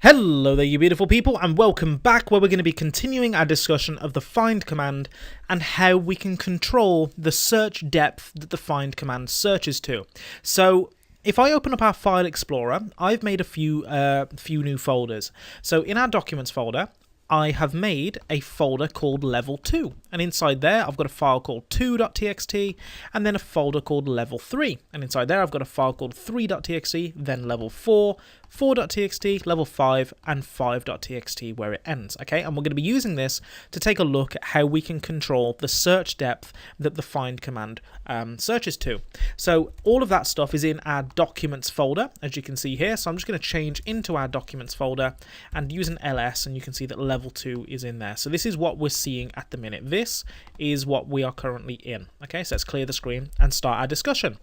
Hello there you beautiful people, and welcome back, where we're going to be continuing our discussion of the find command and how we can control the search depth that the find command searches to. So if I open up our file explorer, I've made a few new folders. So in our documents folder, I have made a folder called level 2, and inside there I've got a file called 2.txt and then a folder called level 3, and inside there I've got a file called 3.txt, then level 4, 4.txt, level 5, and 5.txt where it ends. Okay, and we're going to be using this to take a look at how we can control the search depth that the find command searches to. So all of that stuff is in our documents folder, as you can see here. So I'm just going to change into our documents folder and use an ls, and you can see that level 2 is in there. So this is what we're seeing at the minute. This is what we are currently in. Okay, so let's clear the screen and start our discussion.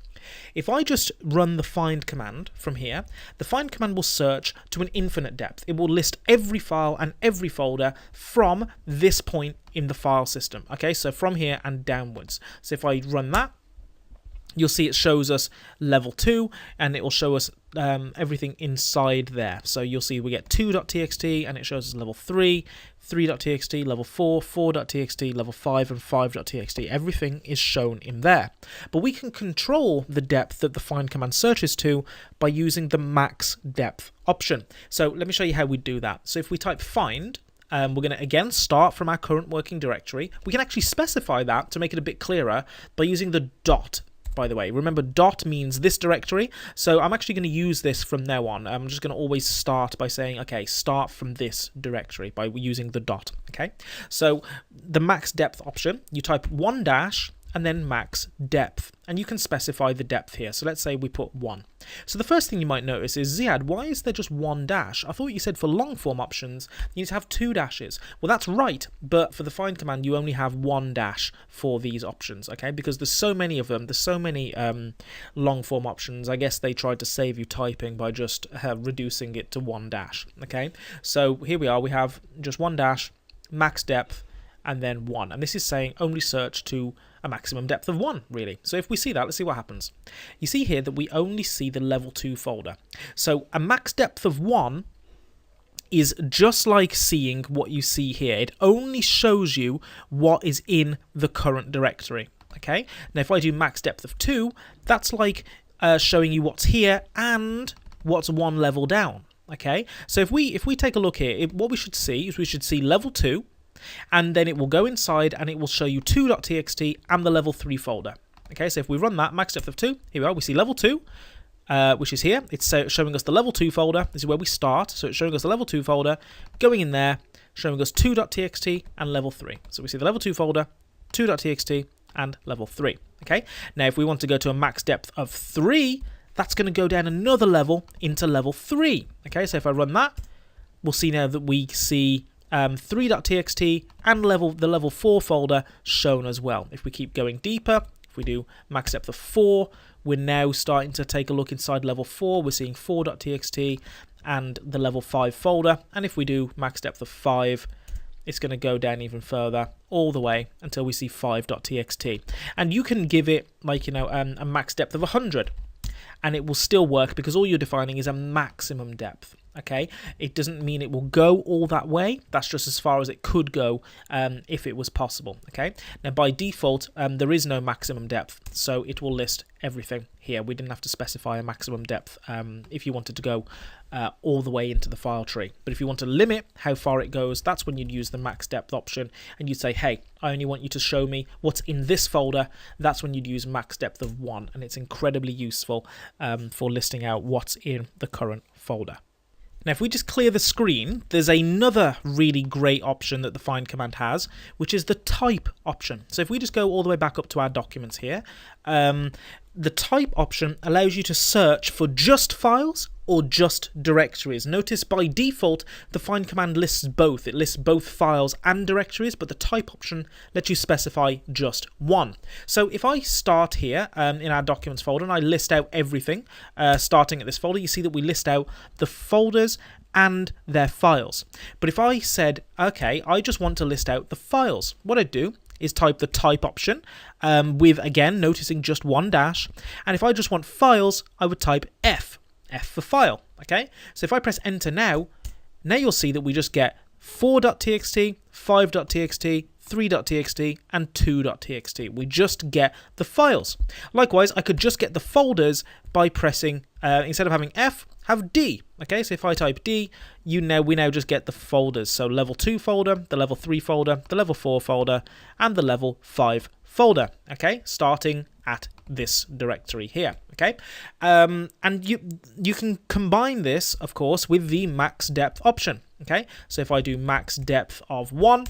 If I just run the find command from here, the find command will search to an infinite depth. It will list every file and every folder from this point in the file system. Okay, so from here and downwards. So if I run that, you'll see it shows us level 2, and it will show us everything inside there. So you'll see we get 2.txt, and it shows us level 3, 3.txt, level 4, 4.txt, level 5, and 5.txt. Everything is shown in there. But we can control the depth that the find command searches to by using the max depth option. So let me show you how we do that. So if we type find, we're going to again start from our current working directory. We can actually specify that to make it a bit clearer by using the dot. By the way, remember dot means this directory, so I'm actually going to use this from now on. I'm just going to always start by saying, okay, start from this directory by using the dot. Okay, so the max depth option, you type 1 dash and then max depth, and you can specify the depth here. So let's say we put 1. So the first thing you might notice is, Ziad, why is there just 1 dash? I thought you said for long form options you need to have 2 dashes. Well, that's right, but for the find command you only have 1 dash for these options, okay? Because there's so many of them, there's so many long form options. I guess they tried to save you typing by just reducing it to 1 dash, okay? So here we are, we have just 1 dash, max depth, and then 1, and this is saying only search to a maximum depth of 1, really. So if we see that, let's see what happens. You see here that we only see the level 2 folder. So a max depth of 1 is just like seeing what you see here. It only shows you what is in the current directory. Okay. Now if I do max depth of 2, that's like showing you what's here and what's 1 level down. Okay. So if we take a look here, what we should see is we should see level 2. And then it will go inside and it will show you 2.txt and the level 3 folder. Okay, so if we run that, max depth of 2, here we are, we see level 2, which is here. It's showing us the level 2 folder. This is where we start. So it's showing us the level 2 folder, going in there, showing us 2.txt and level 3. So we see the level 2 folder, 2.txt and level 3. Okay, now if we want to go to a max depth of 3, that's going to go down another level into level 3. Okay, so if I run that, we'll see now that we see 3.txt and the level 4 folder shown as well. If we keep going deeper, if we do max depth of 4, we're now starting to take a look inside level 4. We're seeing 4.txt and the level 5 folder. And if we do max depth of 5, it's going to go down even further all the way until we see 5.txt. And you can give it like, a max depth of 100. And it will still work because all you're defining is a maximum depth. Okay, it doesn't mean it will go all that way. That's just as far as it could go if it was possible. Okay, now by default there is no maximum depth, so it will list everything here. We didn't have to specify a maximum depth if you wanted to go all the way into the file tree. But if you want to limit how far it goes, that's when you'd use the max depth option, and you'd say, hey, I only want you to show me what's in this folder. That's when you'd use max depth of 1, and it's incredibly useful for listing out what's in the current folder. Now, if we just clear the screen, there's another really great option that the find command has, which is the type option. So if we just go all the way back up to our documents here, the type option allows you to search for just files or just directories. Notice by default, the find command lists both. It lists both files and directories, but the type option lets you specify just one. So if I start here in our documents folder and I list out everything, starting at this folder, you see that we list out the folders and their files. But if I said, okay, I just want to list out the files, what I'd do is type the type option with, again, noticing just one dash. And if I just want files, I would type F for file. Okay, so if I press enter now, now you'll see that we just get 4.txt, 5.txt, 3.txt, and 2.txt. We just get the files. Likewise, I could just get the folders by pressing, instead of having F, have D. Okay, so if I type D, we now just get the folders. So level 2 folder, the level 3 folder, the level 4 folder, and the level 5 folder. Okay, starting at this directory here. Okay, and you can combine this, of course, with the max depth option. Okay, so if I do max depth of 1,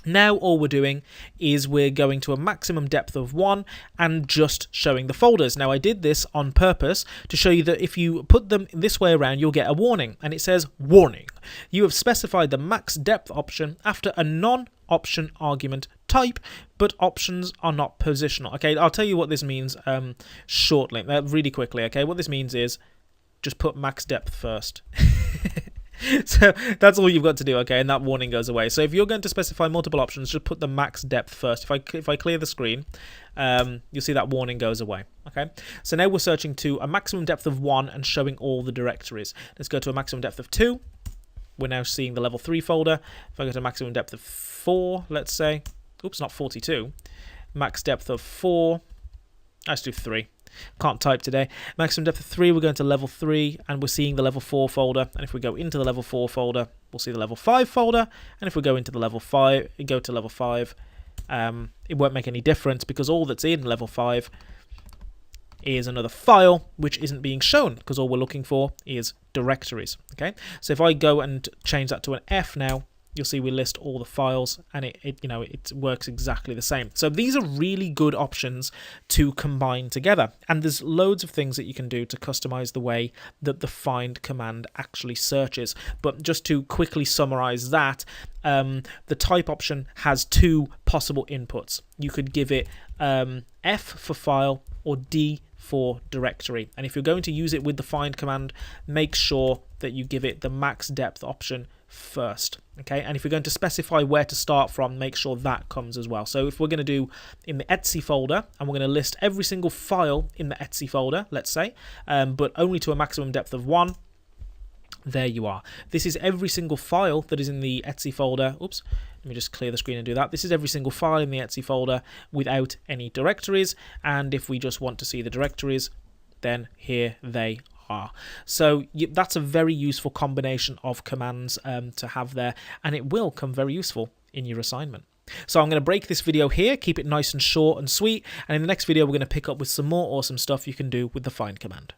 now all we're doing is we're going to a maximum depth of 1 and just showing the folders. Now I did this on purpose to show you that if you put them this way around, you'll get a warning, and it says, warning, you have specified the max depth option after a non-option argument type, but options are not positional. Okay, I'll tell you what this means shortly, really quickly. Okay, what this means is just put max depth first. So that's all you've got to do, okay, and that warning goes away. So if you're going to specify multiple options, just put the max depth first. If I clear the screen, you'll see that warning goes away, okay? So now we're searching to a maximum depth of 1 and showing all the directories. Let's go to a maximum depth of 2. We're now seeing the level 3 folder. If I go to a maximum depth of 4, let's say, oops, not 42, max depth of 4, let's do 3. Can't type today. Maximum depth of 3, we're going to level 3, and we're seeing the level 4 folder. And if we go into the level 4 folder, we'll see the level 5 folder. And if we go into the level 5, go to level 5, it won't make any difference because all that's in level 5 is another file which isn't being shown because all we're looking for is directories. Okay, so if I go and change that to an F now, you'll see we list all the files, and it works exactly the same. So these are really good options to combine together, and there's loads of things that you can do to customize the way that the find command actually searches. But just to quickly summarize that, the type option has 2 possible inputs. You could give it F for file or D for directory, and if you're going to use it with the find command, make sure that you give it the max depth option first. Okay, and if you're going to specify where to start from, make sure that comes as well. So if we're going to do in the Etsy folder, and we're going to list every single file in the Etsy folder, let's say, but only to a maximum depth of 1, there you are. This is every single file that is in the Etsy folder. Oops, let me just clear the screen and do that. This is every single file in the Etsy folder without any directories, and if we just want to see the directories, then here they are. So that's a very useful combination of commands to have there, and it will come very useful in your assignment. So I'm going to break this video here, keep it nice and short and sweet, and in the next video we're going to pick up with some more awesome stuff you can do with the find command.